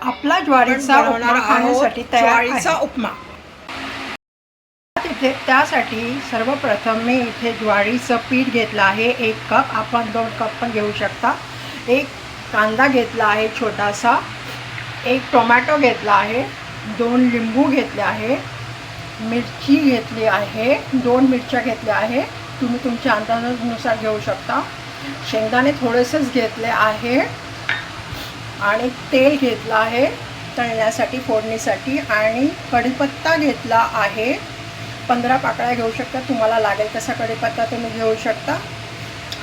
आपला ज्वारीचा उपमा खाण्यासाठी तयार आहे. उपमा. त्यासाठी सर्वप्रथम मी इथे ज्वारीचं पीठ घेतलं आहे 1 कप. आपण 2 कप पण घेऊ शकता. 1 कांदा घेतला आहे छोटासा, 1 टोमॅटो घेतला आहे, 2 लिंबू घेतले आहे, मिरची घेतली आहे, 2 मिरच्या घेतल्या आहे, तुम्ही तुमच्या अंदाजानुसार घेऊ शकता. शेंगदाणे थोडेसेच घेतले आहे आणि तेल घेतलं आहे तळण्यासाठी, फोडणीसाठी. आणि कढीपत्ता घेतला आहे 15 पाकळ्या घेऊ शकता, तुम्हाला लागेल तसा कढीपत्ता तुम्ही घेऊ शकता.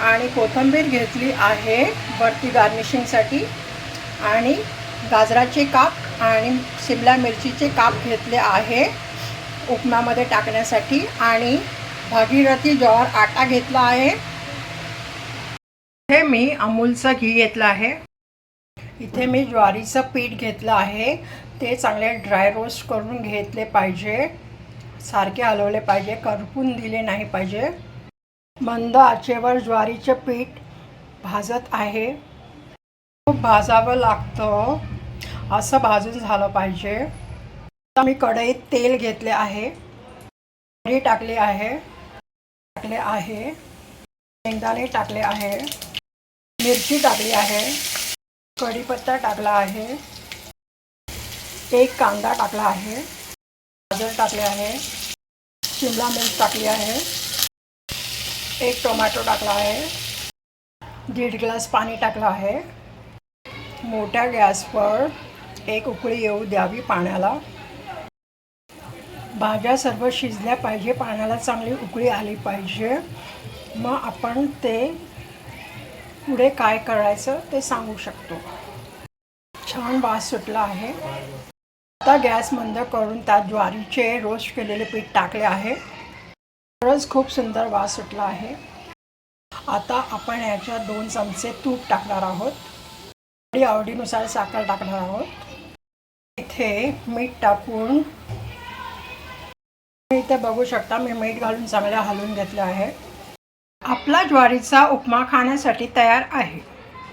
आणि कोथिंबीर घेतली आहे वरती गार्निशिंगसाठी. आणि गाजराचे काप आणि शिमला मिरचीचे काप घेतले आहे उपमामध्ये टाकण्यासाठी. आणि भागीरथी ज्वार आटा घेतला आहे. हे मी अमूलचं घी घेतलं आहे. इथे मी ज्वारीचं पीठ घेतलं आहे. ते चांगले ड्राय रोस्ट करून घेतले पाहिजे, सारखे हलवले पाहिजे, करपून दिले नाही पाहिजे. मंद आचेवर ज्वारीचे पीठ भाजत आहे. खूप भाजावं लागतं, असं भाजून झालं पाहिजे. आता मी कढईत तेल घेतले आहे, कढी टाकली आहे, शेंगदाणे टाकले आहे, मिरची टाकली आहे, कढीपत्ता टाकला आहे, 1 कांदा टाकला आहे, गाजर टाकले आहे, शिमला मिर्च टाकली आहे, 1 टोमॅटो टाकला आहे, 1.5 ग्लास पाणी टाकलं आहे. मोठ्या गॅसवर 1 उकळी येऊ द्यावी पाण्याला. भाज्या सर्व शिजल्या पाहिजे, पाण्याला चांगली उकळी आली पाहिजे. मग आपण ते पुढे काय करायचं ते सांगू शकतो. छान वास सुटला आहे. आता गॅस मंद करून त्यात ज्वारीचे रोस्ट केलेले पीठ टाकले आहे. खरंच खूप सुंदर वास सुटला आहे. आता आपण याच्यात 2 चमचे तूप टाकणार आहोत. आवडीनुसार साखर टाकणार आहोत. इथे मीठ टाकून, इथे बघू शकता मी मीठ घालून चांगले हलवून घेतले आहे. आपला ज्वारीचा उपमा खाण्यासाठी तयार आहे.